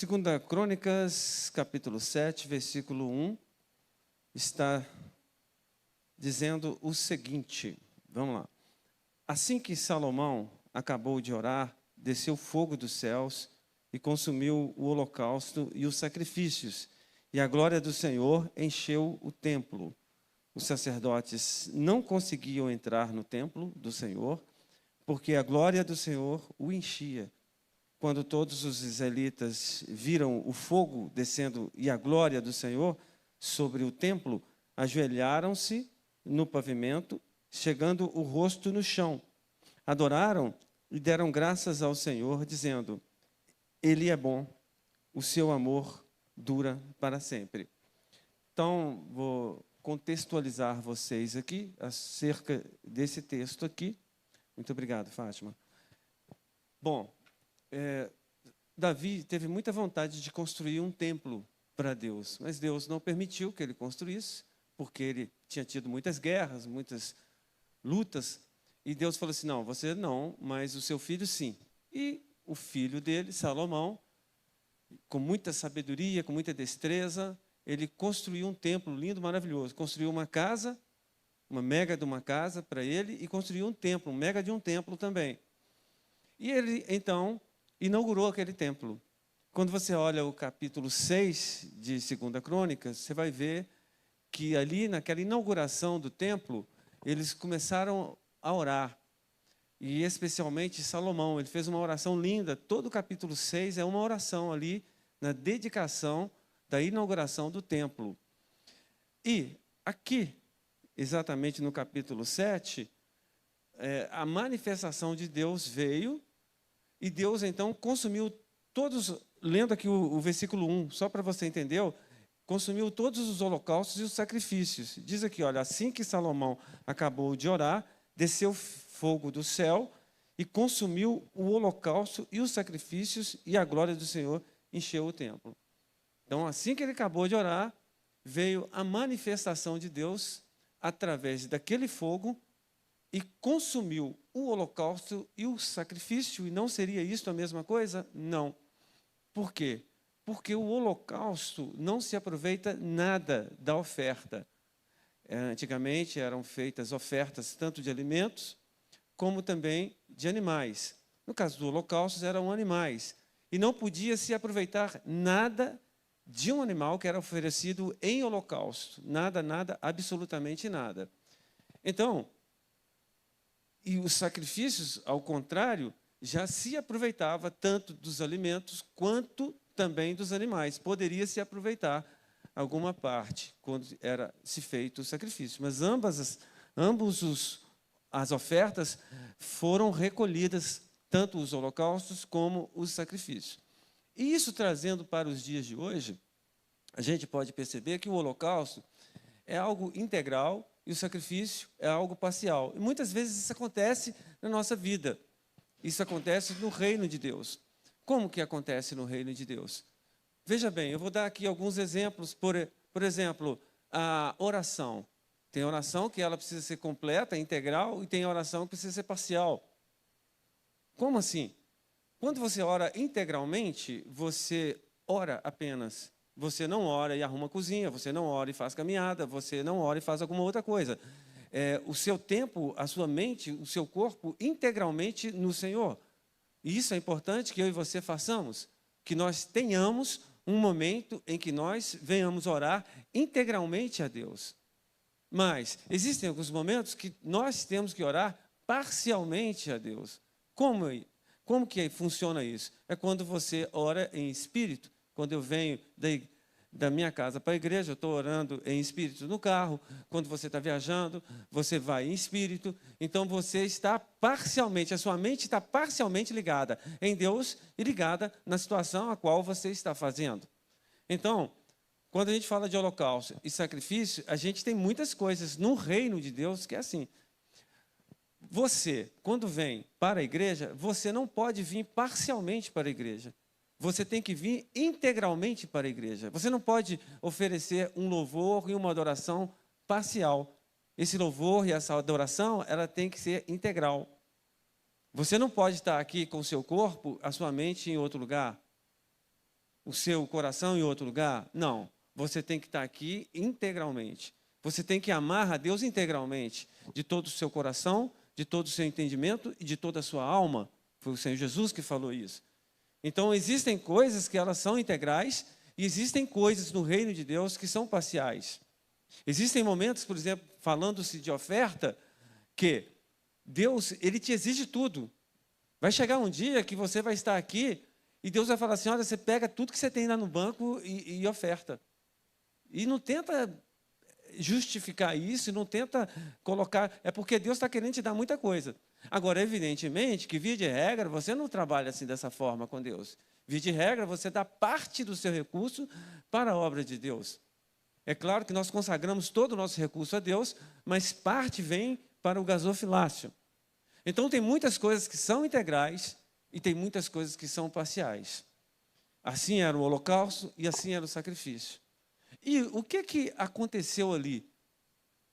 Segunda Crônicas, capítulo 7, versículo 1, está dizendo o seguinte, vamos lá. Assim que Salomão acabou de orar, desceu fogo dos céus e consumiu o holocausto e os sacrifícios, e a glória do Senhor encheu o templo. Os sacerdotes não conseguiam entrar no templo do Senhor, porque a glória do Senhor o enchia. Quando todos os israelitas viram o fogo descendo e a glória do Senhor sobre o templo, ajoelharam-se no pavimento, chegando o rosto no chão. Adoraram e deram graças ao Senhor, dizendo: Ele é bom, o seu amor dura para sempre. Então, vou contextualizar vocês aqui acerca desse texto aqui. Muito obrigado, Fátima. Bom, Davi teve muita vontade de construir um templo para Deus, mas Deus não permitiu que ele construísse, porque ele tinha tido muitas guerras, muitas lutas, e Deus falou assim: não, você não, mas o seu filho sim. E o filho dele, Salomão, com muita sabedoria, com muita destreza, ele construiu um templo lindo, maravilhoso. Construiu uma casa, uma mega de uma casa para ele, e construiu um templo, um mega de um templo também. E ele, então, inaugurou aquele templo. Quando você olha o capítulo 6 de 2 Crônicas, você vai ver que ali, naquela inauguração do templo, eles começaram a orar. E especialmente Salomão, ele fez uma oração linda. Todo o capítulo 6 é uma oração ali, na dedicação da inauguração do templo. E aqui, exatamente no capítulo 7, a manifestação de Deus veio, e Deus, então, consumiu todos, lendo aqui o versículo 1, só para você entender, consumiu todos os holocaustos e os sacrifícios. Diz aqui, olha, assim que Salomão acabou de orar, desceu fogo do céu e consumiu o holocausto e os sacrifícios, e a glória do Senhor encheu o templo. Então, assim que ele acabou de orar, veio a manifestação de Deus através daquele fogo e consumiu o holocausto e o sacrifício. E não seria isso a mesma coisa? Não. Por quê? Porque o holocausto não se aproveita nada da oferta. Antigamente eram feitas ofertas tanto de alimentos como também de animais. No caso do holocausto eram animais. E não podia se aproveitar nada de um animal que era oferecido em holocausto. Nada, nada, absolutamente nada. Então, e os sacrifícios, ao contrário, já se aproveitava tanto dos alimentos quanto também dos animais. Poderia se aproveitar alguma parte quando era se feito o sacrifício. Mas as ofertas foram recolhidas, tanto os holocaustos como os sacrifícios. E isso trazendo para os dias de hoje, a gente pode perceber que o holocausto é algo integral e o sacrifício é algo parcial. E muitas vezes isso acontece na nossa vida. Isso acontece no reino de Deus. Como que acontece no reino de Deus? Veja bem, eu vou dar aqui alguns exemplos. Por exemplo, a oração. Tem oração que ela precisa ser completa, integral, e tem oração que precisa ser parcial. Como assim? Quando você ora integralmente, você ora apenas. Você não ora e arruma a cozinha, você não ora e faz caminhada, você não ora e faz alguma outra coisa. O seu tempo, a sua mente, o seu corpo, integralmente no Senhor. E isso é importante que eu e você façamos, que nós tenhamos um momento em que nós venhamos orar integralmente a Deus. Mas existem alguns momentos que nós temos que orar parcialmente a Deus. Como que funciona isso? É quando você ora em espírito. Quando eu venho da minha casa para a igreja, eu estou orando em espírito no carro. Quando você está viajando, você vai em espírito. Então, você está parcialmente, a sua mente está parcialmente ligada em Deus e ligada na situação a qual você está fazendo. Então, quando a gente fala de holocausto e sacrifício, a gente tem muitas coisas no reino de Deus que é assim. Você, quando vem para a igreja, você não pode vir parcialmente para a igreja. Você tem que vir integralmente para a igreja. Você não pode oferecer um louvor e uma adoração parcial. Esse louvor e essa adoração, ela tem que ser integral. Você não pode estar aqui com o seu corpo, a sua mente em outro lugar. o seu coração em outro lugar? Não. Você tem que estar aqui integralmente. Você tem que amar a Deus integralmente, de todo o seu coração, de todo o seu entendimento e de toda a sua alma. Foi o Senhor Jesus que falou isso. Então, existem coisas que elas são integrais e existem coisas no reino de Deus que são parciais. Existem momentos, por exemplo, falando-se de oferta, que Deus, Ele te exige tudo. Vai chegar um dia que você vai estar aqui e Deus vai falar assim, olha, você pega tudo que você tem lá no banco e oferta. E não tenta justificar isso, não tenta colocar... É porque Deus está querendo te dar muita coisa. Agora, evidentemente, que via de regra, você não trabalha assim dessa forma com Deus. Via de regra, você dá parte do seu recurso para a obra de Deus. É claro que nós consagramos todo o nosso recurso a Deus, mas parte vem para o gasofilácio. Então, tem muitas coisas que são integrais e tem muitas coisas que são parciais. Assim era o holocausto e assim era o sacrifício. E o que aconteceu ali?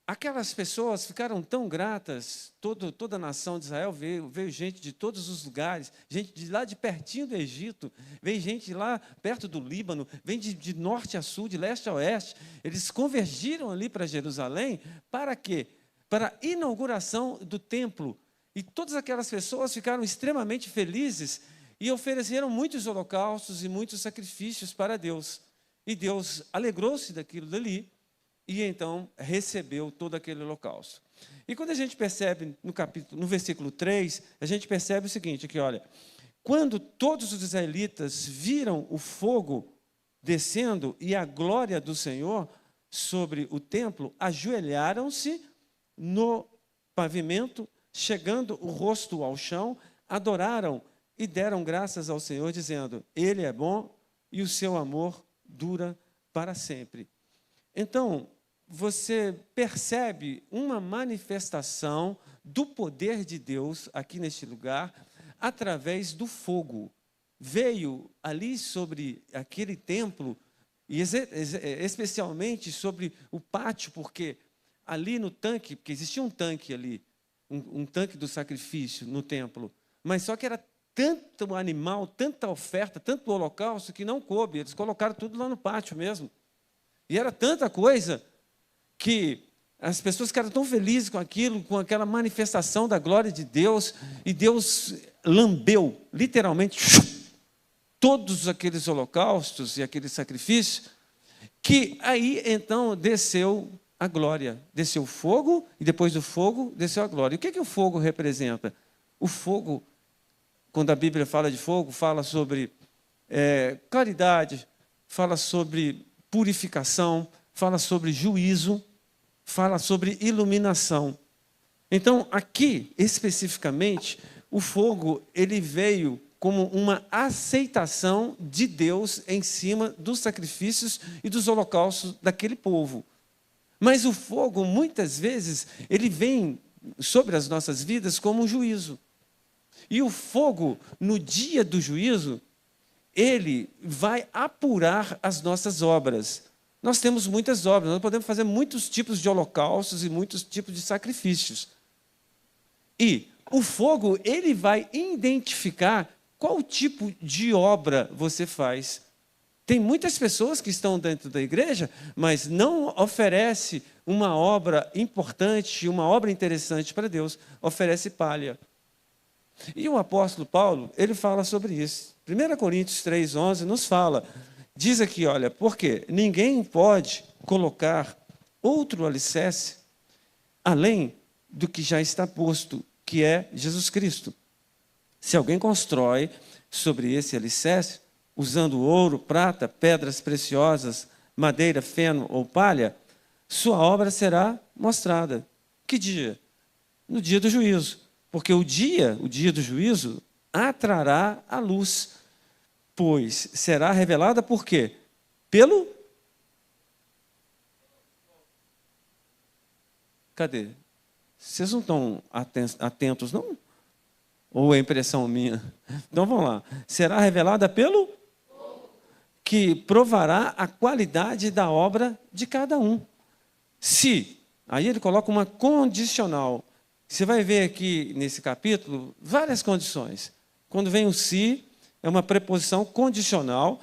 Aquelas pessoas ficaram tão gratas, toda a nação de Israel veio gente de todos os lugares, gente de lá de pertinho do Egito, veio gente de lá perto do Líbano, vem de norte a sul, de leste a oeste. Eles convergiram ali para Jerusalém, para quê? Para a inauguração do templo. E todas aquelas pessoas ficaram extremamente felizes e ofereceram muitos holocaustos e muitos sacrifícios para Deus. E Deus alegrou-se daquilo dali e então recebeu todo aquele holocausto. E quando a gente percebe no versículo 3, a gente percebe o seguinte, aqui, olha, quando todos os israelitas viram o fogo descendo e a glória do Senhor sobre o templo, ajoelharam-se no pavimento, chegando o rosto ao chão, adoraram e deram graças ao Senhor, dizendo, Ele é bom e o seu amor dura para sempre. Então, você percebe uma manifestação do poder de Deus aqui neste lugar, através do fogo. Veio ali sobre aquele templo, e especialmente sobre o pátio, porque ali no tanque, porque existia um tanque ali, um tanque do sacrifício no templo, mas só que era tanto animal, tanta oferta, tanto holocausto, que não coube. Eles colocaram tudo lá no pátio mesmo. E era tanta coisa que as pessoas ficaram tão felizes com aquilo, com aquela manifestação da glória de Deus, e Deus lambeu, literalmente, todos aqueles holocaustos e aqueles sacrifícios, que aí, então, desceu a glória. Desceu o fogo, e depois do fogo, desceu a glória. E o que o fogo representa? O fogo, quando a Bíblia fala de fogo, fala sobre claridade, fala sobre purificação, fala sobre juízo, fala sobre iluminação. Então, aqui, especificamente, o fogo ele veio como uma aceitação de Deus em cima dos sacrifícios e dos holocaustos daquele povo. Mas o fogo, muitas vezes, ele vem sobre as nossas vidas como um juízo. E o fogo, no dia do juízo, ele vai apurar as nossas obras. Nós temos muitas obras, nós podemos fazer muitos tipos de holocaustos e muitos tipos de sacrifícios. E o fogo, ele vai identificar qual tipo de obra você faz. Tem muitas pessoas que estão dentro da igreja, mas não oferece uma obra importante, uma obra interessante para Deus, oferece palha. E o apóstolo Paulo, ele fala sobre isso. 1 Coríntios 3,11 nos fala, diz aqui, olha, porque ninguém pode colocar outro alicerce além do que já está posto, que é Jesus Cristo. Se alguém constrói sobre esse alicerce, usando ouro, prata, pedras preciosas, madeira, feno ou palha, sua obra será mostrada. Que dia? No dia do juízo. Porque o dia do juízo atrará a luz, pois será revelada por quê? Cadê? Vocês não estão atentos, não? Ou é impressão minha? Então vamos lá. Será revelada pelo que provará a qualidade da obra de cada um. Se, aí ele coloca uma condicional. Você vai ver aqui nesse capítulo várias condições. Quando vem o se, é uma preposição condicional,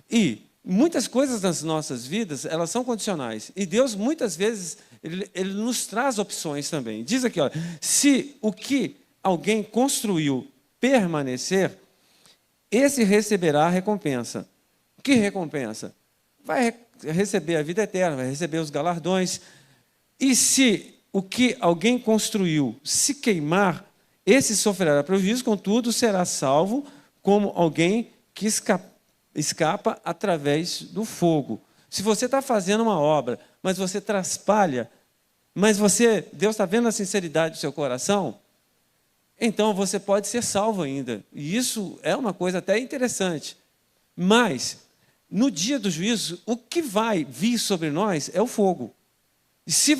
E muitas coisas nas nossas vidas, elas são condicionais. E Deus, muitas vezes, Ele nos traz opções também. Diz aqui, olha, se o que alguém construiu permanecer, esse receberá a recompensa. Que recompensa? Vai receber a vida eterna, vai receber os galardões. E se o que alguém construiu se queimar, esse sofrerá prejuízo, contudo, será salvo como alguém que escapa através do fogo. Se você está fazendo uma obra, mas você traspalha, mas Deus está vendo a sinceridade do seu coração, então você pode ser salvo ainda. E isso é uma coisa até interessante. Mas, no dia do juízo, o que vai vir sobre nós é o fogo. E se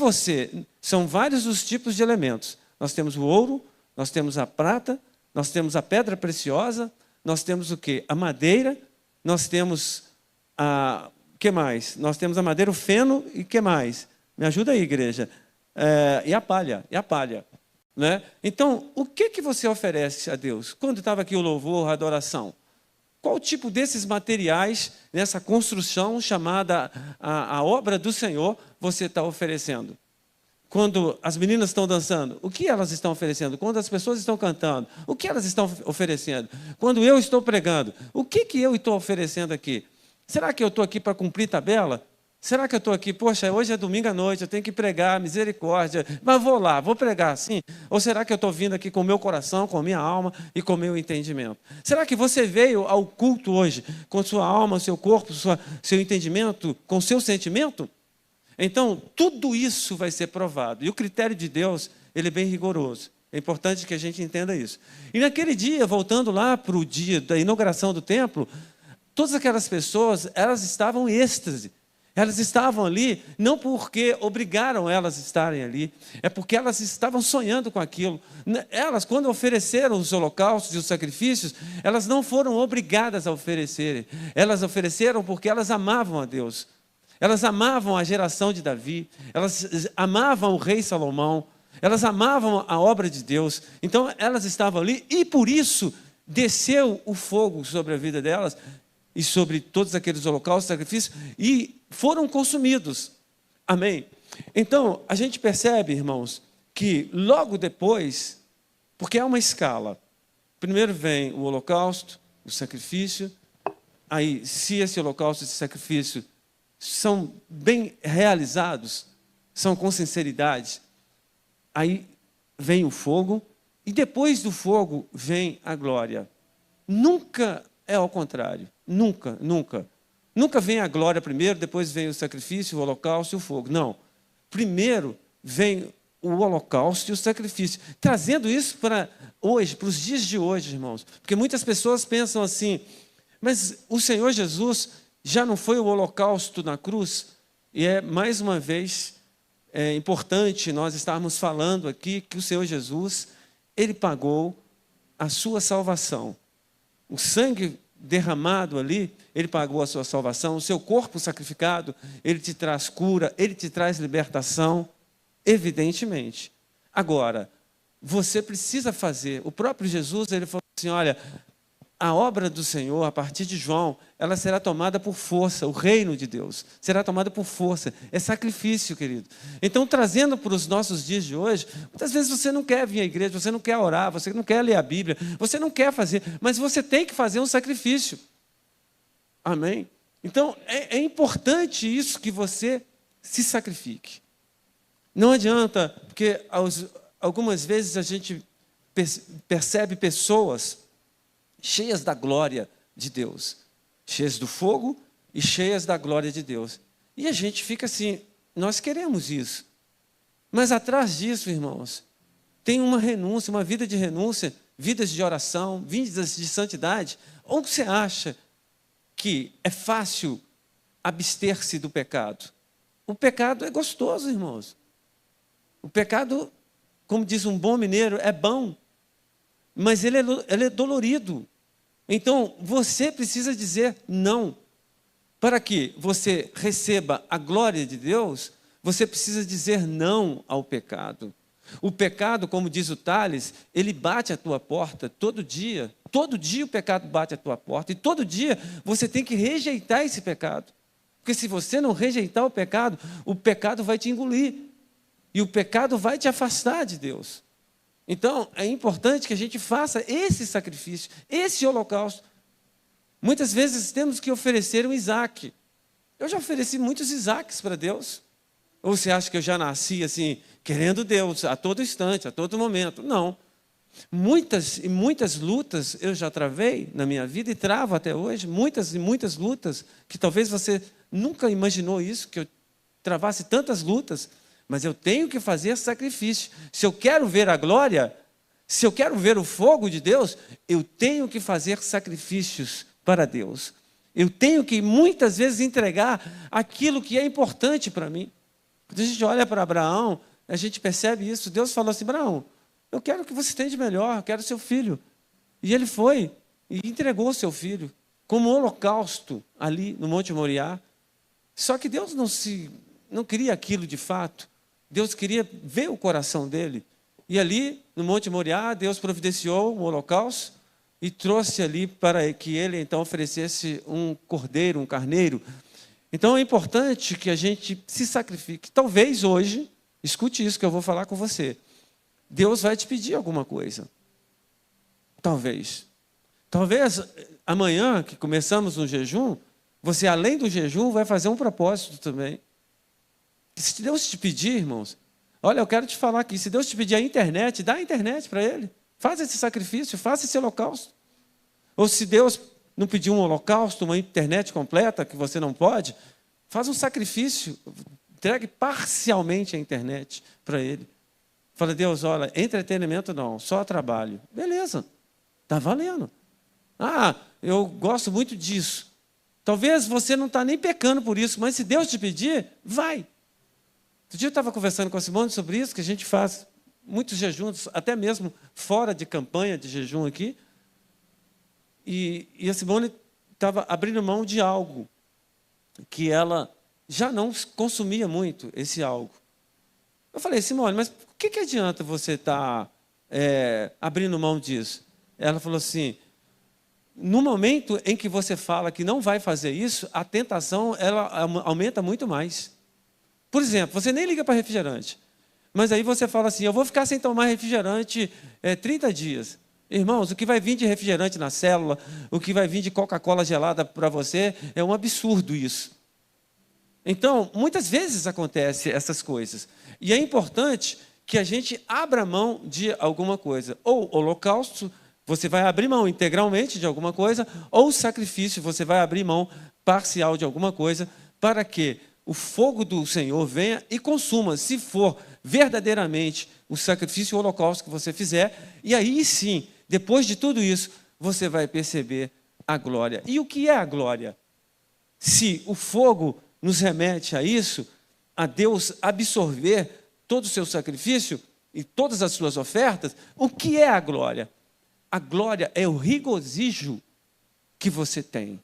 são vários os tipos de elementos. Nós temos o ouro, nós temos a prata, nós temos a pedra preciosa, nós temos o quê? A madeira, nós temos o que mais? Nós temos a madeira, o feno e o que mais? Me ajuda aí, igreja. E a palha. Né? Então, o que você oferece a Deus? Quando estava aqui o louvor, a adoração, qual tipo desses materiais, nessa construção chamada a obra do Senhor, você está oferecendo? Quando as meninas estão dançando, o que elas estão oferecendo? Quando as pessoas estão cantando, o que elas estão oferecendo? Quando eu estou pregando, o que eu estou oferecendo aqui? Será que eu estou aqui para cumprir tabela? Será que eu estou aqui, poxa, hoje é domingo à noite, eu tenho que pregar, misericórdia, mas vou lá, vou pregar assim? Ou será que eu estou vindo aqui com o meu coração, com a minha alma e com o meu entendimento? Será que você veio ao culto hoje com sua alma, seu corpo, seu entendimento, com seu sentimento? Então, tudo isso vai ser provado. E o critério de Deus, ele é bem rigoroso. É importante que a gente entenda isso. E naquele dia, voltando lá para o dia da inauguração do templo, todas aquelas pessoas, elas estavam em êxtase. Elas estavam ali não porque obrigaram elas a estarem ali, é porque elas estavam sonhando com aquilo. Elas, quando ofereceram os holocaustos e os sacrifícios, elas não foram obrigadas a oferecerem. Elas ofereceram porque elas amavam a Deus. Elas amavam a geração de Davi, elas amavam o rei Salomão, elas amavam a obra de Deus. Então, elas estavam ali e, por isso, desceu o fogo sobre a vida delas e sobre todos aqueles holocaustos, sacrifícios, e foram consumidos. Amém? Então, a gente percebe, irmãos, que logo depois, porque é uma escala, primeiro vem o holocausto, o sacrifício, aí, se esse holocausto e esse sacrifício são bem realizados, são com sinceridade, aí vem o fogo, e depois do fogo vem a glória. Nunca é ao contrário. Nunca, nunca. Nunca vem a glória primeiro, depois vem o sacrifício, o holocausto e o fogo. Não. Primeiro vem o holocausto e o sacrifício. Trazendo isso para hoje, para os dias de hoje, irmãos. Porque muitas pessoas pensam assim, mas o Senhor Jesus já não foi o holocausto na cruz? E mais uma vez, é importante nós estarmos falando aqui que o Senhor Jesus, Ele pagou a sua salvação. O sangue derramado ali, Ele pagou a sua salvação. O seu corpo sacrificado, Ele te traz cura, Ele te traz libertação, evidentemente. Agora, você precisa fazer. O próprio Jesus, Ele falou assim, olha, a obra do Senhor, a partir de João, ela será tomada por força, o reino de Deus será tomada por força, é sacrifício, querido. Então, trazendo para os nossos dias de hoje, muitas vezes você não quer vir à igreja, você não quer orar, você não quer ler a Bíblia, você não quer fazer, mas você tem que fazer um sacrifício. Amém? Então, é importante isso que você se sacrifique. Não adianta, porque algumas vezes a gente percebe pessoas cheias da glória de Deus, cheias do fogo e cheias da glória de Deus. E a gente fica assim, nós queremos isso. Mas atrás disso, irmãos, tem uma renúncia, uma vida de renúncia, vidas de oração, vidas de santidade. Ou você acha que é fácil abster-se do pecado? O pecado é gostoso, irmãos. O pecado, como diz um bom mineiro, é bom, mas ele é dolorido. Então, você precisa dizer não. Para que você receba a glória de Deus, você precisa dizer não ao pecado. O pecado, como diz o Tales, ele bate à tua porta todo dia, todo dia o pecado bate à tua porta, e todo dia você tem que rejeitar esse pecado. Porque se você não rejeitar o pecado vai te engolir. E o pecado vai te afastar de Deus. Então, é importante que a gente faça esse sacrifício, esse holocausto. Muitas vezes temos que oferecer um Isaac. Eu já ofereci muitos Isaques para Deus. Ou você acha que eu já nasci assim, querendo Deus a todo instante, a todo momento? Não. Muitas e muitas lutas eu já travei na minha vida e travo até hoje. Muitas e muitas lutas, que talvez você nunca imaginou isso, que eu travasse tantas lutas. Mas eu tenho que fazer sacrifício. Se eu quero ver a glória, se eu quero ver o fogo de Deus, eu tenho que fazer sacrifícios para Deus. Eu tenho que, muitas vezes, entregar aquilo que é importante para mim. Quando a gente olha para Abraão, a gente percebe isso. Deus falou assim: Abraão, eu quero o que você tem de melhor, eu quero seu filho. E ele foi e entregou seu filho como holocausto ali no Monte Moriá. Só que Deus não queria aquilo de fato. Deus queria ver o coração dele. E ali, no Monte Moriá, Deus providenciou um holocausto e trouxe ali para que ele, então, oferecesse um cordeiro, um carneiro. Então, é importante que a gente se sacrifique. Talvez hoje, escute isso que eu vou falar com você, Deus vai te pedir alguma coisa. Talvez. Talvez amanhã, que começamos um jejum, você, além do jejum, vai fazer um propósito também. Se Deus te pedir, irmãos, olha, eu quero te falar aqui, se Deus te pedir a internet, dá a internet para Ele. Faz esse sacrifício, faça esse holocausto. Ou se Deus não pedir um holocausto, uma internet completa, que você não pode, faz um sacrifício, entregue parcialmente a internet para Ele. Fala: Deus, olha, entretenimento não, só trabalho. Beleza, está valendo. Ah, eu gosto muito disso. Talvez você não está nem pecando por isso, mas se Deus te pedir, vai. Outro dia eu estava conversando com a Simone sobre isso, que a gente faz muitos jejuns, até mesmo fora de campanha de jejum aqui. E a Simone estava abrindo mão de algo que ela já não consumia muito, esse algo. Eu falei: Simone, mas o que adianta você estar abrindo mão disso? Ela falou assim: no momento em que você fala que não vai fazer isso, a tentação ela aumenta muito mais. Por exemplo, você nem liga para refrigerante, mas aí você fala assim: eu vou ficar sem tomar refrigerante 30 dias. Irmãos, o que vai vir de refrigerante na célula, o que vai vir de Coca-Cola gelada para você, é um absurdo isso. Então, muitas vezes acontecem essas coisas. E é importante que a gente abra mão de alguma coisa. Ou holocausto, você vai abrir mão integralmente de alguma coisa, ou sacrifício, você vai abrir mão parcial de alguma coisa, para que o fogo do Senhor venha e consuma, se for verdadeiramente o sacrifício e o holocausto que você fizer, e aí sim, depois de tudo isso, você vai perceber a glória. E o que é a glória? Se o fogo nos remete a isso, a Deus absorver todo o seu sacrifício e todas as suas ofertas, o que é a glória? A glória é o regozijo que você tem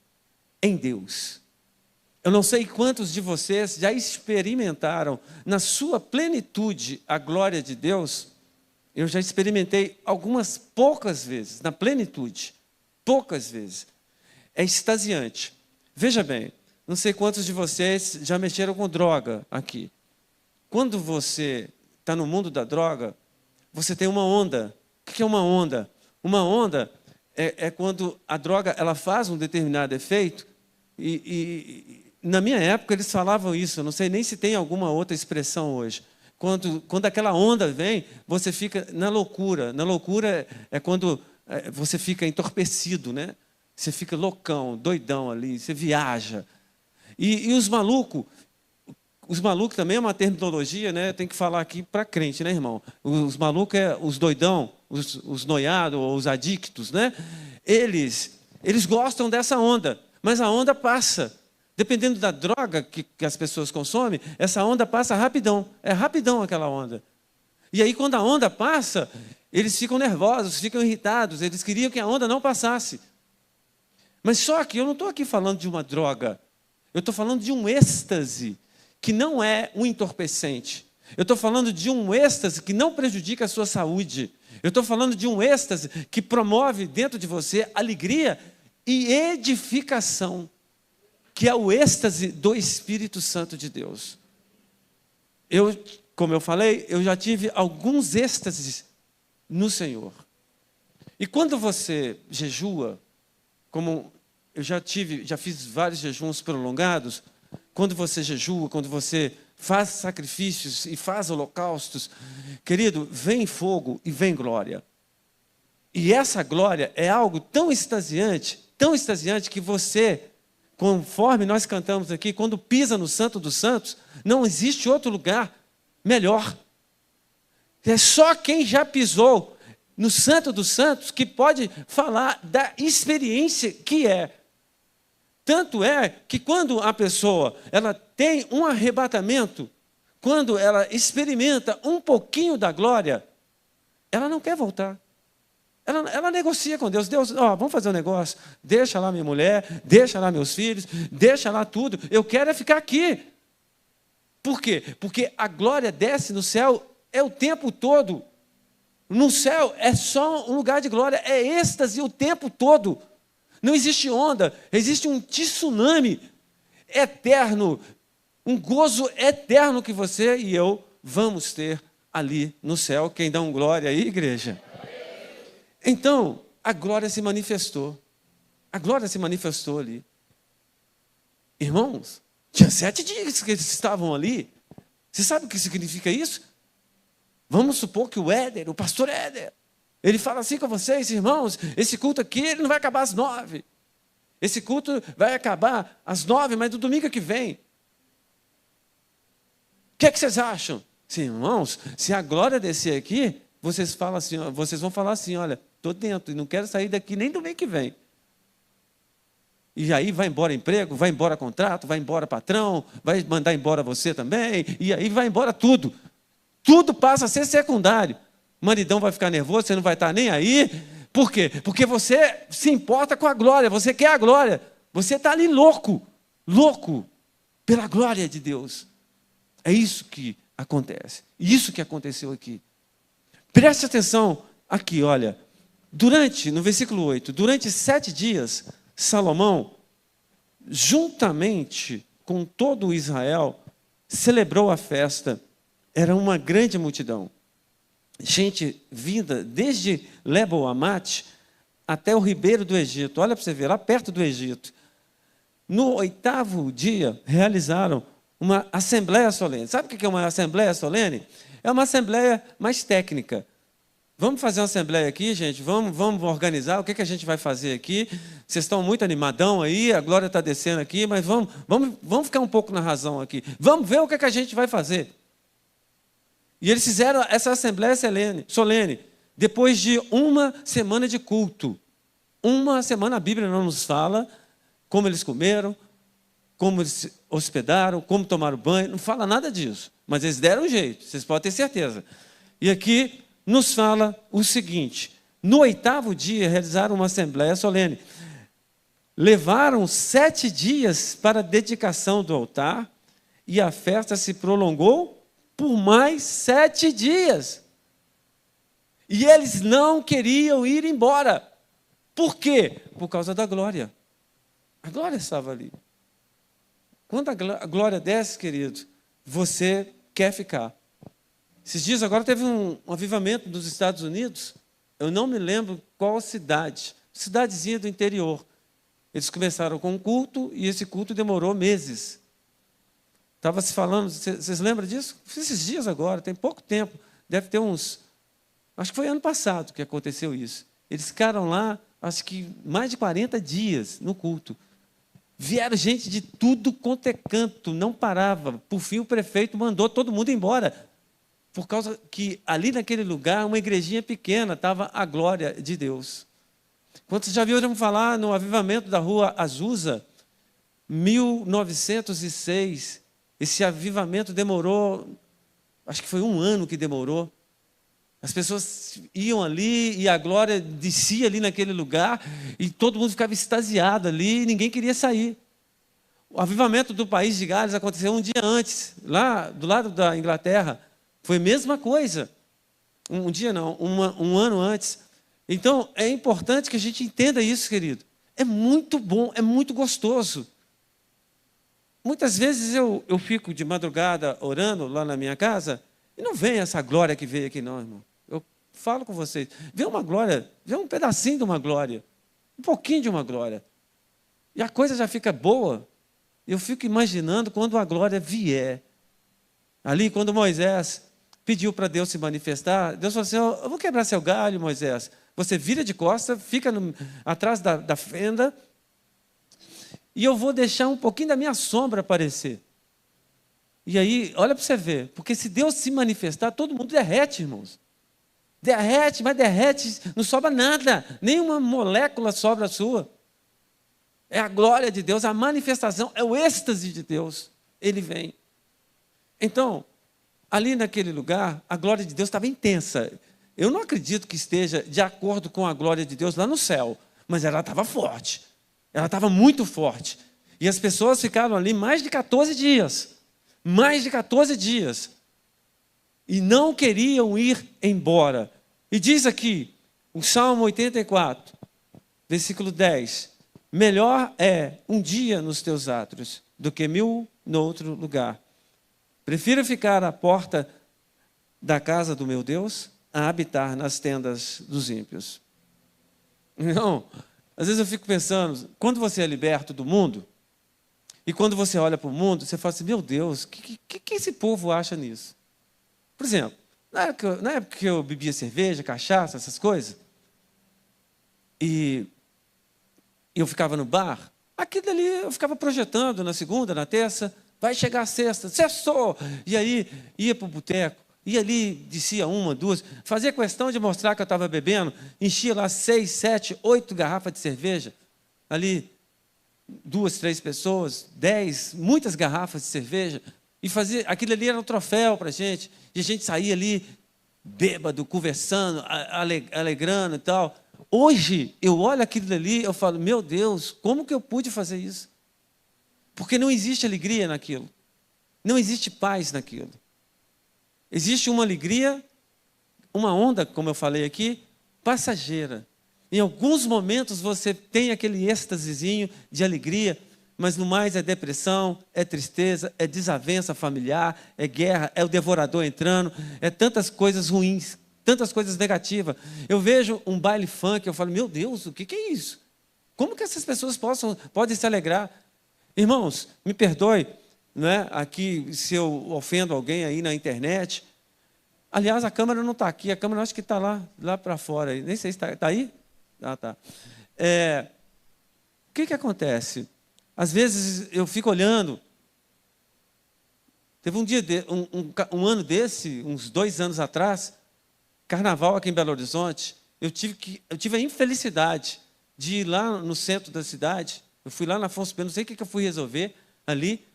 em Deus. Eu não sei quantos de vocês já experimentaram na sua plenitude a glória de Deus. Eu já experimentei algumas poucas vezes, na plenitude, poucas vezes. É extasiante. Veja bem, não sei quantos de vocês já mexeram com droga aqui. Quando você está no mundo da droga, você tem uma onda. O que é uma onda? Uma onda é quando a droga ela faz um determinado efeito e na minha época eles falavam isso, eu não sei nem se tem alguma outra expressão hoje. Quando aquela onda vem, você fica na loucura. Na loucura é quando você fica entorpecido, né? Você fica loucão, doidão ali, você viaja. E os malucos também é uma terminologia, né? Tem que falar aqui para crente, né, irmão? Os malucos é os doidão, os noiados, ou os adictos, né? Eles gostam dessa onda, mas a onda passa. Dependendo da droga que as pessoas consomem, essa onda passa rapidão. É rapidão aquela onda. E aí, quando a onda passa, eles ficam nervosos, ficam irritados. Eles queriam que a onda não passasse. Mas só que eu não estou aqui falando de uma droga. Eu estou falando de um êxtase, que não é um entorpecente. Eu estou falando de um êxtase que não prejudica a sua saúde. Eu estou falando de um êxtase que promove dentro de você alegria e edificação, que é o êxtase do Espírito Santo de Deus. Como eu falei, eu já tive alguns êxtases no Senhor. E quando você jejua, como eu já fiz vários jejuns prolongados, quando você jejua, quando você faz sacrifícios e faz holocaustos, querido, vem fogo e vem glória. E essa glória é algo tão extasiante que você, conforme nós cantamos aqui, quando pisa no Santo dos Santos, não existe outro lugar melhor. É só quem já pisou no Santo dos Santos que pode falar da experiência que é. Tanto é que quando a pessoa ela tem um arrebatamento, quando ela experimenta um pouquinho da glória, ela não quer voltar. Ela negocia com Deus. Deus, vamos fazer um negócio. Deixa lá minha mulher, deixa lá meus filhos, deixa lá tudo. Eu quero é ficar aqui. Por quê? Porque a glória desce no céu o tempo todo. No céu é só um lugar de glória, é êxtase o tempo todo. Não existe onda, existe um tsunami eterno, um gozo eterno que você e eu vamos ter ali no céu. Quem dá um glória aí, igreja? Então, a glória se manifestou. A glória se manifestou ali. Irmãos, tinha 7 dias que eles estavam ali. Você sabe o que significa isso? Vamos supor que o pastor Éder, ele fala assim com vocês, irmãos, esse culto aqui ele não vai acabar às 9. Esse culto vai acabar às 9, mas do domingo que vem. O que é que vocês acham? Sim, irmãos, se a glória descer aqui, vocês vão falar assim, olha, estou dentro e não quero sair daqui nem domingo que vem. E aí vai embora emprego, vai embora contrato, vai embora patrão, vai mandar embora você também, e aí vai embora tudo. Tudo passa a ser secundário. O maridão vai ficar nervoso, você não vai estar nem aí. Por quê? Porque você se importa com a glória, você quer a glória. Você está ali louco pela glória de Deus. É isso que acontece. Isso que aconteceu aqui. Preste atenção aqui, olha. No versículo 8, durante 7 dias, Salomão, juntamente com todo Israel, celebrou a festa. Era uma grande multidão. Gente vinda desde Lebo-Amate até o ribeiro do Egito. Olha para você ver, lá perto do Egito. No 8º dia, realizaram uma assembleia solene. Sabe o que é uma assembleia solene? É uma assembleia mais técnica. Vamos fazer uma assembleia aqui, gente? Vamos organizar o que a gente vai fazer aqui. Vocês estão muito animadão aí, a glória está descendo aqui, mas vamos ficar um pouco na razão aqui. Vamos ver o que a gente vai fazer. E eles fizeram essa assembleia solene, depois de uma semana de culto. Uma semana, a Bíblia não nos fala como eles comeram, como eles se hospedaram, como tomaram banho, não fala nada disso. Mas eles deram um jeito, vocês podem ter certeza. E aqui nos fala o seguinte: no 8º dia realizaram uma assembleia solene. Levaram 7 dias para a dedicação do altar e a festa se prolongou por mais 7 dias. E eles não queriam ir embora. Por quê? Por causa da glória. A glória estava ali. Quando a glória desce, querido, você quer ficar. Esses dias agora teve um avivamento nos Estados Unidos. Eu não me lembro qual cidade. Cidadezinha do interior. Eles começaram com um culto e esse culto demorou meses. Estava se falando, vocês lembram disso? Esses dias agora, tem pouco tempo, deve ter acho que foi ano passado que aconteceu isso. Eles ficaram lá, acho que mais de 40 dias no culto. Vieram gente de tudo quanto é canto, não parava. Por fim, o prefeito mandou todo mundo embora. Por causa que ali naquele lugar, uma igrejinha pequena, estava a glória de Deus. Quantos já viram falar no avivamento da rua Azusa? 1906. Esse avivamento demorou, acho que foi 1 ano que demorou. As pessoas iam ali e a glória descia ali naquele lugar e todo mundo ficava extasiado ali e ninguém queria sair. O avivamento do país de Gales aconteceu um dia antes, lá do lado da Inglaterra. Foi a mesma coisa. Um dia não, um ano antes. Então, é importante que a gente entenda isso, querido. É muito bom, é muito gostoso. Muitas vezes eu fico de madrugada orando lá na minha casa e não vem essa glória que veio aqui não, irmão. Eu falo com vocês. Vê uma glória, vê um pedacinho de uma glória. Um pouquinho de uma glória. E a coisa já fica boa. Eu fico imaginando quando a glória vier. Ali, quando Moisés pediu para Deus se manifestar, Deus falou assim, eu vou quebrar seu galho, Moisés. Você vira de costas, fica atrás da fenda, e eu vou deixar um pouquinho da minha sombra aparecer. E aí, olha para você ver, porque se Deus se manifestar, todo mundo derrete, irmãos. Derrete, mas derrete, não sobra nada, nenhuma molécula sobra sua. É a glória de Deus, a manifestação, é o êxtase de Deus. Ele vem. Então, ali naquele lugar, a glória de Deus estava intensa. Eu não acredito que esteja de acordo com a glória de Deus lá no céu, mas ela estava forte. Ela estava muito forte. E as pessoas ficaram ali mais de 14 dias. Mais de 14 dias. E não queriam ir embora. E diz aqui, o Salmo 84, versículo 10. Melhor é um dia nos teus átrios do que 1000 no outro lugar. Prefiro ficar à porta da casa do meu Deus a habitar nas tendas dos ímpios. Não, às vezes eu fico pensando, quando você é liberto do mundo, e quando você olha para o mundo, você fala assim, meu Deus, o que esse povo acha nisso? Por exemplo, na época que eu bebia cerveja, cachaça, essas coisas, e eu ficava no bar, aquilo ali eu ficava projetando na segunda, na terça, vai chegar a sexta, cessou! E aí ia para o boteco, ia ali, descia uma, duas, fazia questão de mostrar que eu estava bebendo, enchia lá 6, 7, 8 garrafas de cerveja, ali 2, 3 pessoas, 10, muitas garrafas de cerveja, e fazia, aquilo ali era um troféu para a gente, e a gente saía ali bêbado, conversando, alegrando e tal. Hoje, eu olho aquilo ali, eu falo, meu Deus, como que eu pude fazer isso? Porque não existe alegria naquilo. Não existe paz naquilo. Existe uma alegria, uma onda, como eu falei aqui, passageira. Em alguns momentos você tem aquele êxtasezinho de alegria, mas no mais é depressão, é tristeza, é desavença familiar, é guerra, é o devorador entrando, é tantas coisas ruins, tantas coisas negativas. Eu vejo um baile funk, eu falo, meu Deus, o que é isso? Como que essas pessoas podem se alegrar? Irmãos, me perdoe, né, aqui se eu ofendo alguém aí na internet. Aliás, a câmera não está aqui, a câmera acho que está lá para fora. Nem sei se está aí. Ah, tá. O que acontece? Às vezes eu fico olhando. Teve um dia, um ano desse, uns 2 anos atrás, carnaval aqui em Belo Horizonte, eu tive a infelicidade de ir lá no centro da cidade. Eu fui lá na Afonso Pena, não sei o que eu fui resolver ali.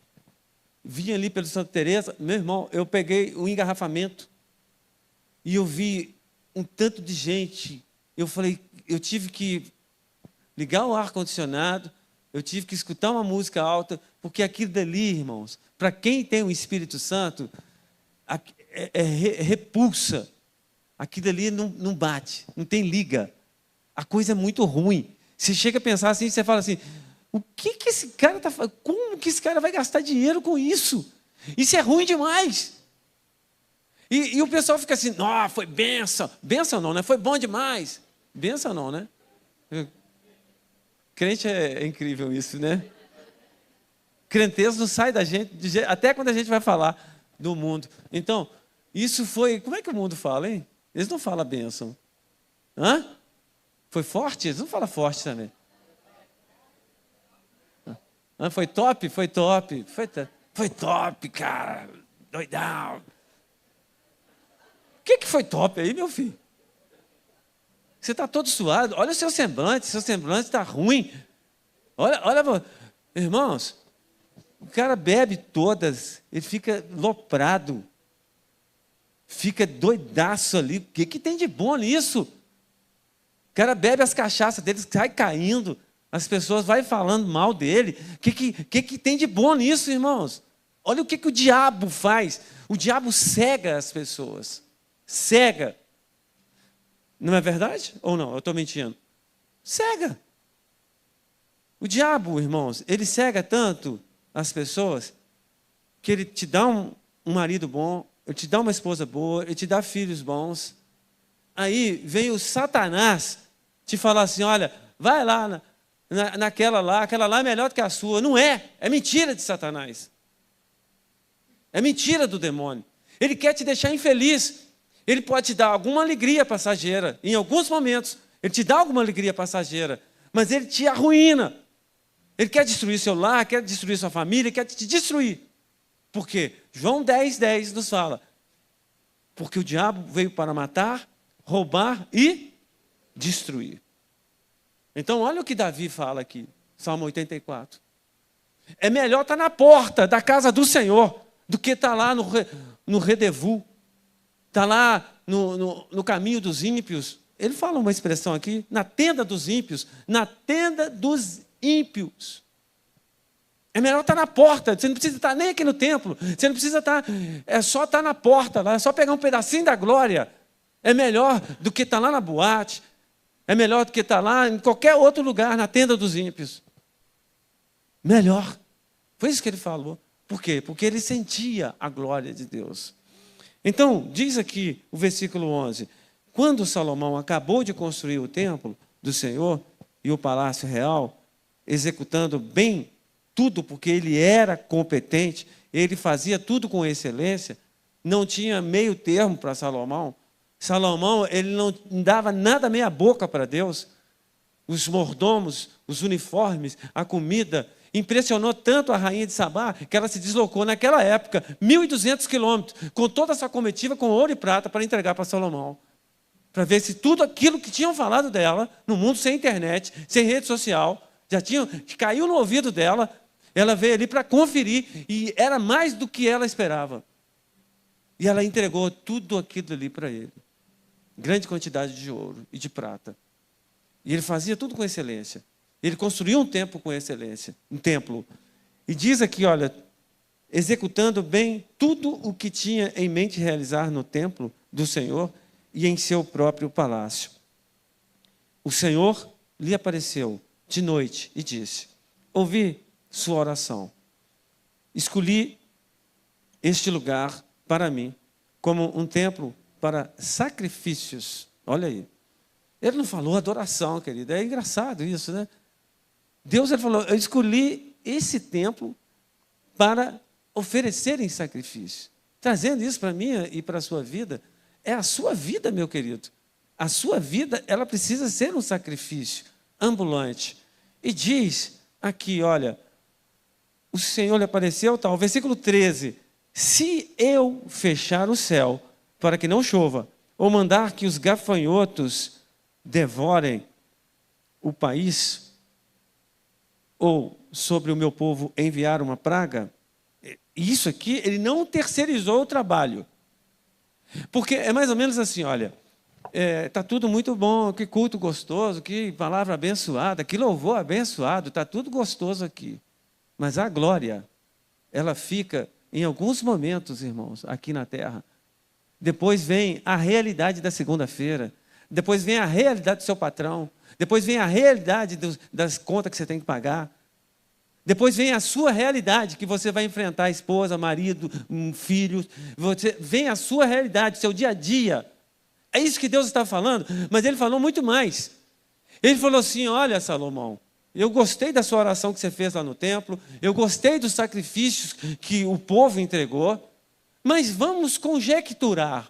Vim ali pelo Santa Teresa, meu irmão, eu peguei o engarrafamento e eu vi um tanto de gente. Eu falei, eu tive que ligar o ar-condicionado, eu tive que escutar uma música alta, porque aquilo dali, irmãos, para quem tem o Espírito Santo, repulsa. Aquilo ali não bate, não tem liga. A coisa é muito ruim. Você chega a pensar assim, você fala assim, o que esse cara está fazendo? Como que esse cara vai gastar dinheiro com isso? Isso é ruim demais. E o pessoal fica assim, não, foi bênção. Bênção não, né? Foi bom demais. Bênção não, né? Crente é incrível isso, né? Crentez não sai da gente, até quando a gente vai falar do mundo. Então, isso foi... Como é que o mundo fala, hein? Eles não falam bênção. Hã? Foi forte? Eles não falam forte também. Foi top? Foi top. Foi top, cara. Doidão. O que foi top aí, meu filho? Você está todo suado. Olha o seu semblante está ruim. Olha, irmãos, o cara bebe todas, ele fica loprado, fica doidaço ali. O que tem de bom nisso? O cara bebe as cachaças dele, sai caindo, as pessoas vão falando mal dele. O que tem de bom nisso, irmãos? Olha o que o diabo faz. O diabo cega as pessoas. Cega. Não é verdade? Ou não? Eu estou mentindo. Cega. O diabo, irmãos, ele cega tanto as pessoas que ele te dá um marido bom, ele te dá uma esposa boa, ele te dá filhos bons. Aí vem o Satanás te falar assim, olha, vai lá naquela lá, aquela lá é melhor do que a sua. Não é, é mentira de Satanás. É mentira do demônio. Ele quer te deixar infeliz. Ele pode te dar alguma alegria passageira. Em alguns momentos, ele te dá alguma alegria passageira. Mas ele te arruína. Ele quer destruir seu lar, quer destruir sua família, quer te destruir. Por quê? João 10:10 nos fala. Porque o diabo veio para matar, roubar e destruir. Então, olha o que Davi fala aqui. Salmo 84. É melhor estar na porta da casa do Senhor do que estar lá no Redevu, estar lá no caminho dos ímpios. Ele fala uma expressão aqui, na tenda dos ímpios, na tenda dos ímpios. É melhor estar na porta, você não precisa estar nem aqui no templo, você não precisa estar, é só estar na porta, lá, é só pegar um pedacinho da glória. É melhor do que estar lá na boate, é melhor do que estar lá em qualquer outro lugar, na tenda dos ímpios. Melhor. Foi isso que ele falou. Por quê? Porque ele sentia a glória de Deus. Então, diz aqui o versículo 11, quando Salomão acabou de construir o templo do Senhor e o palácio real, executando bem tudo, porque ele era competente, ele fazia tudo com excelência, não tinha meio termo para Salomão. Salomão, ele não dava nada meia boca para Deus. Os mordomos, os uniformes, a comida, impressionou tanto a rainha de Sabá que ela se deslocou naquela época 1.200 quilômetros, com toda a sua comitiva, com ouro e prata, para entregar para Salomão. Para ver se tudo aquilo que tinham falado dela, no mundo sem internet, sem rede social, caiu no ouvido dela, ela veio ali para conferir, e era mais do que ela esperava. E ela entregou tudo aquilo ali para ele. Grande quantidade de ouro e de prata. E ele fazia tudo com excelência. Ele construiu um templo com excelência, um templo. E diz aqui, olha, executando bem tudo o que tinha em mente realizar no templo do Senhor e em seu próprio palácio. O Senhor lhe apareceu de noite e disse, ouvi sua oração. Escolhi este lugar para mim como um templo para sacrifícios. Olha aí. Ele não falou adoração, querido. É engraçado isso, né? Deus, ele falou, eu escolhi esse templo para oferecer em sacrifício. Trazendo isso para mim e para a sua vida. É a sua vida, meu querido. A sua vida, ela precisa ser um sacrifício ambulante. E diz aqui, olha, o Senhor lhe apareceu, tal, versículo 13. Se eu fechar o céu para que não chova, ou mandar que os gafanhotos devorem o país, ou sobre o meu povo enviar uma praga, isso aqui, ele não terceirizou o trabalho. Porque é mais ou menos assim, olha, está tudo muito bom, que culto gostoso, que palavra abençoada, que louvor abençoado, está tudo gostoso aqui. Mas a glória, ela fica em alguns momentos, irmãos, aqui na terra. Depois vem a realidade da segunda-feira, depois vem a realidade do seu patrão, depois vem a realidade das contas que você tem que pagar, depois vem a sua realidade, que você vai enfrentar esposa, marido, filhos, vem a sua realidade, seu dia a dia. É isso que Deus está falando, mas Ele falou muito mais. Ele falou assim, olha, Salomão, eu gostei da sua oração que você fez lá no templo, eu gostei dos sacrifícios que o povo entregou, mas vamos conjecturar.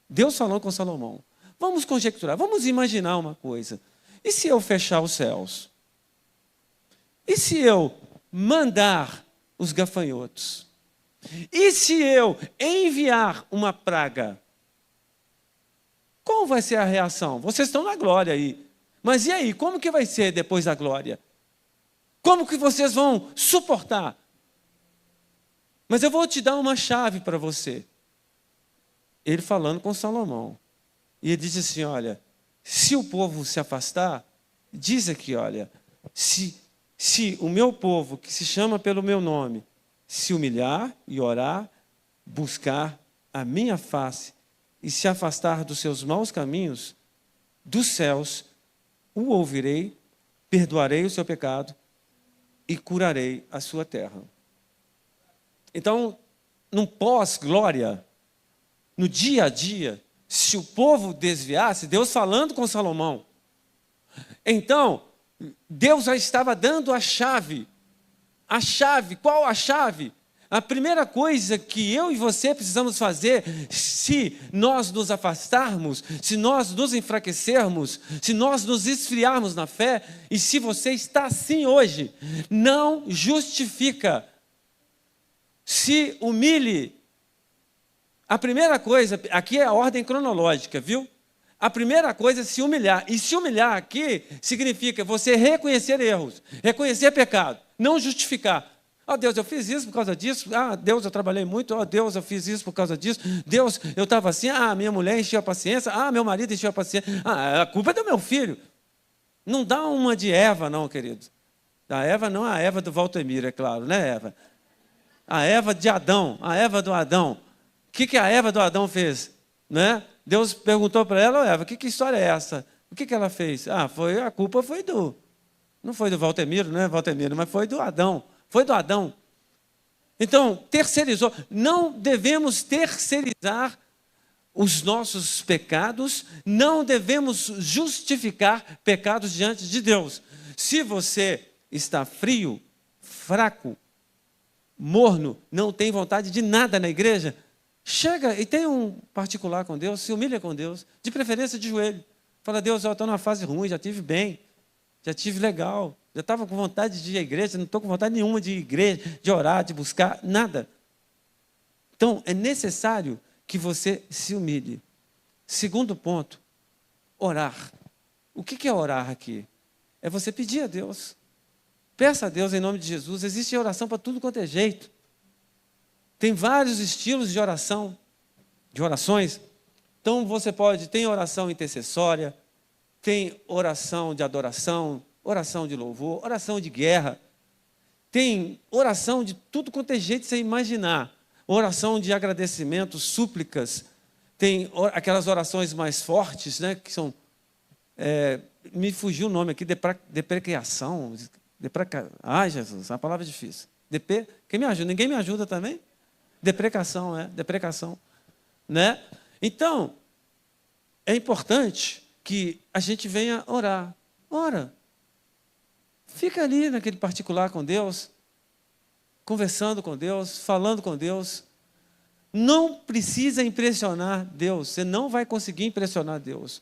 Deus falou com Salomão, vamos conjecturar, vamos imaginar uma coisa. E se eu fechar os céus? E se eu mandar os gafanhotos? E se eu enviar uma praga? Qual vai ser a reação? Vocês estão na glória aí. Mas e aí, como que vai ser depois da glória? Como que vocês vão suportar? Mas eu vou te dar uma chave para você. Ele falando com Salomão. E ele disse assim, olha, se o povo se afastar, diz aqui, olha, se o meu povo, que se chama pelo meu nome, se humilhar e orar, buscar a minha face e se afastar dos seus maus caminhos, dos céus o ouvirei, perdoarei o seu pecado e curarei a sua terra. Então, num pós-glória, no dia a dia, se o povo desviasse, Deus falando com Salomão, então, Deus já estava dando a chave. A chave, qual a chave? A primeira coisa que eu e você precisamos fazer, se nós nos afastarmos, se nós nos enfraquecermos, se nós nos esfriarmos na fé, e se você está assim hoje, não justifica. Se humilhe. A primeira coisa, aqui é a ordem cronológica, viu? A primeira coisa é se humilhar. E se humilhar aqui significa você reconhecer erros, reconhecer pecado, não justificar. Oh, Deus, eu fiz isso por causa disso. Ah, Deus, eu trabalhei muito. Oh, Deus, eu fiz isso por causa disso. Deus, eu estava assim. Ah, minha mulher encheu a paciência. Ah, meu marido encheu a paciência. Ah, a culpa é do meu filho. Não dá uma de Eva, não, querido. A Eva não, a Eva do Valtemiro, é claro, né, Eva? A Eva de Adão, a Eva do Adão. O que a Eva do Adão fez? Né? Deus perguntou para ela: oh, Eva, que história é essa? O que ela fez? Ah, a culpa foi não foi do Valtemiro, não é Valtemiro, mas foi do Adão. Foi do Adão. Então, terceirizou. Não devemos terceirizar os nossos pecados, não devemos justificar pecados diante de Deus. Se você está frio, fraco, morno, não tem vontade de nada na igreja, chega e tem um particular com Deus, se humilha com Deus, de preferência de joelho. Fala: Deus, eu estou numa fase ruim, já tive bem, já tive legal, já estava com vontade de ir à igreja, não estou com vontade nenhuma de ir à igreja, de orar, de buscar, nada. Então, é necessário que você se humilhe. Segundo ponto, orar. O que é orar aqui? É você pedir a Deus. Peça a Deus em nome de Jesus. Existe oração para tudo quanto é jeito. Tem vários estilos de oração, de orações. Então, você tem oração intercessória, tem oração de adoração, oração de louvor, oração de guerra. Tem oração de tudo quanto é jeito de você imaginar. Oração de agradecimento, súplicas. Tem aquelas orações mais fortes, né, que são... me fugiu o nome aqui, deprecação. Ai, Jesus, uma palavra difícil. Quem me ajuda? Ninguém me ajuda também? Deprecação, deprecação. Né? Então, é importante que a gente venha orar. Ora. Fica ali naquele particular com Deus, conversando com Deus, falando com Deus. Não precisa impressionar Deus. Você não vai conseguir impressionar Deus.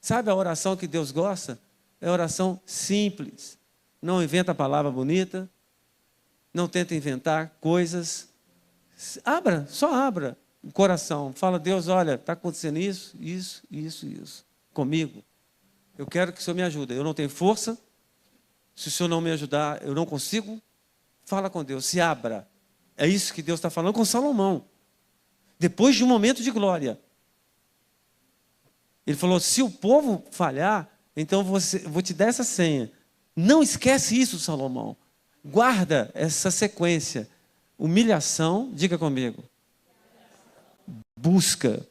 Sabe a oração que Deus gosta? É oração simples. Não inventa palavra bonita. Não tenta inventar coisas. Só abra o coração. Fala: Deus, olha, está acontecendo isso comigo. Eu quero que o Senhor me ajude. Eu não tenho força. Se o Senhor não me ajudar, eu não consigo. Fala com Deus, se abra. É isso que Deus está falando com Salomão. Depois de um momento de glória. Ele falou: se o povo falhar, então vou te dar essa senha. Não esquece isso, Salomão. Guarda essa sequência. Humilhação, diga comigo. Busca.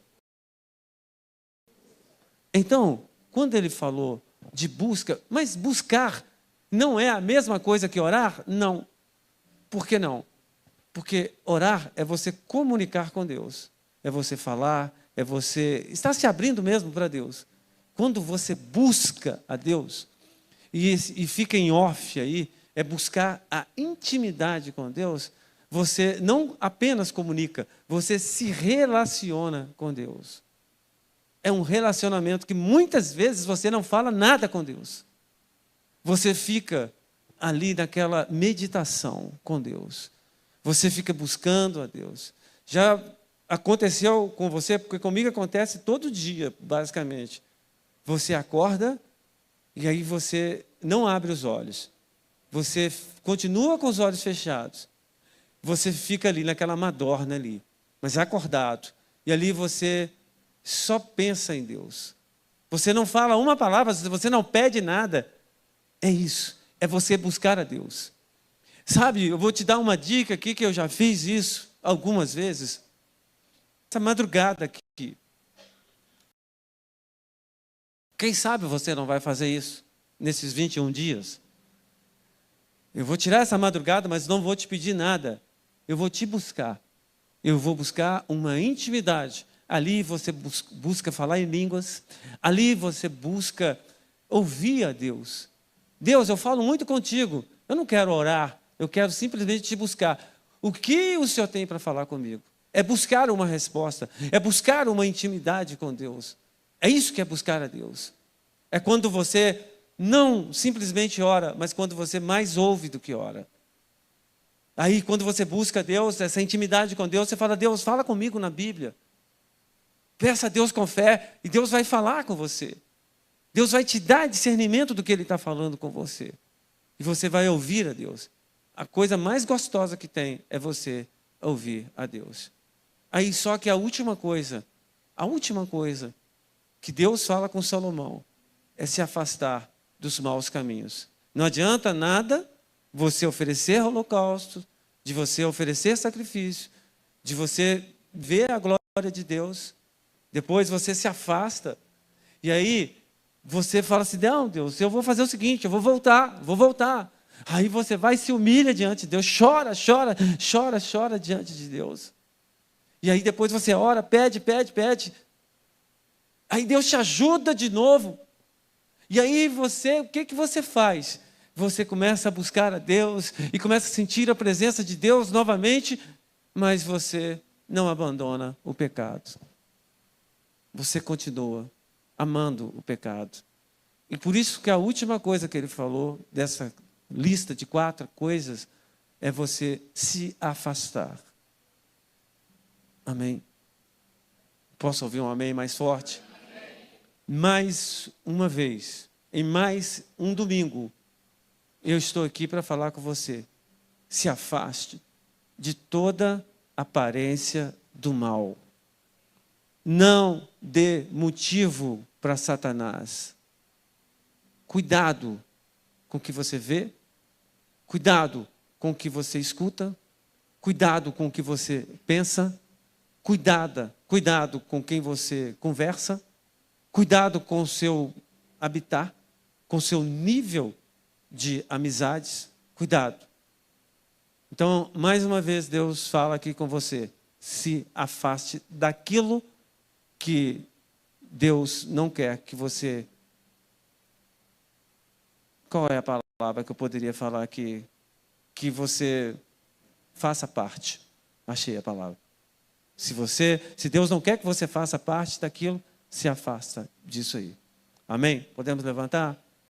Então, quando ele falou de busca, mas buscar não é a mesma coisa que orar? Não. Por que não? Porque orar é você comunicar com Deus. É você falar, é você estar se abrindo mesmo para Deus. Quando você busca a Deus e fica em off aí, é buscar a intimidade com Deus, você não apenas comunica, você se relaciona com Deus. É um relacionamento que muitas vezes você não fala nada com Deus. Você fica ali naquela meditação com Deus. Você fica buscando a Deus. Já aconteceu com você, porque comigo acontece todo dia, basicamente. Você acorda e aí você não abre os olhos. Você continua com os olhos fechados. Você fica ali naquela madorna ali, mas é acordado. E ali você só pensa em Deus. Você não fala uma palavra, você não pede nada. É isso, é você buscar a Deus. Sabe, eu vou te dar uma dica aqui que eu já fiz isso algumas vezes. Essa madrugada aqui. Quem sabe você não vai fazer isso nesses 21 dias? Eu vou tirar essa madrugada, mas não vou te pedir nada. Eu vou te buscar. Eu vou buscar uma intimidade. Ali você busca falar em línguas. Ali você busca ouvir a Deus. Deus, eu falo muito contigo. Eu não quero orar. Eu quero simplesmente te buscar. O que o Senhor tem para falar comigo? É buscar uma resposta. É buscar uma intimidade com Deus. É isso que é buscar a Deus. É quando você não simplesmente ora, mas quando você mais ouve do que ora. Aí, quando você busca Deus, essa intimidade com Deus, você fala, Deus, fala comigo na Bíblia. Peça a Deus com fé e Deus vai falar com você. Deus vai te dar discernimento do que Ele está falando com você. E você vai ouvir a Deus. A coisa mais gostosa que tem é você ouvir a Deus. Aí, só que a última coisa que Deus fala com Salomão é se afastar dos maus caminhos. Não adianta nada você oferecer holocausto, de você oferecer sacrifício, de você ver a glória de Deus, depois você se afasta, e aí você fala assim, não, Deus, eu vou fazer o seguinte, eu vou voltar. Aí você vai e se humilha diante de Deus, chora diante de Deus. E aí depois você ora, pede. Aí Deus te ajuda de novo. E aí o que você faz? Você começa a buscar a Deus e começa a sentir a presença de Deus novamente, mas você não abandona o pecado. Você continua amando o pecado. E por isso que a última coisa que ele falou, dessa lista de 4 coisas, é você se afastar. Amém? Posso ouvir um amém mais forte? Mais uma vez, em mais um domingo, eu estou aqui para falar com você. Se afaste de toda aparência do mal. Não dê motivo para Satanás. Cuidado com o que você vê. Cuidado com o que você escuta. Cuidado com o que você pensa. Cuidado com quem você conversa. Cuidado com o seu habitat, com o seu nível de amizades, cuidado. Então, mais uma vez, Deus fala aqui com você, se afaste daquilo que Deus não quer que você... Qual é a palavra que eu poderia falar aqui? Que você faça parte. Achei a palavra. Se Deus não quer que você faça parte daquilo, se afasta disso aí. Amém? Podemos levantar?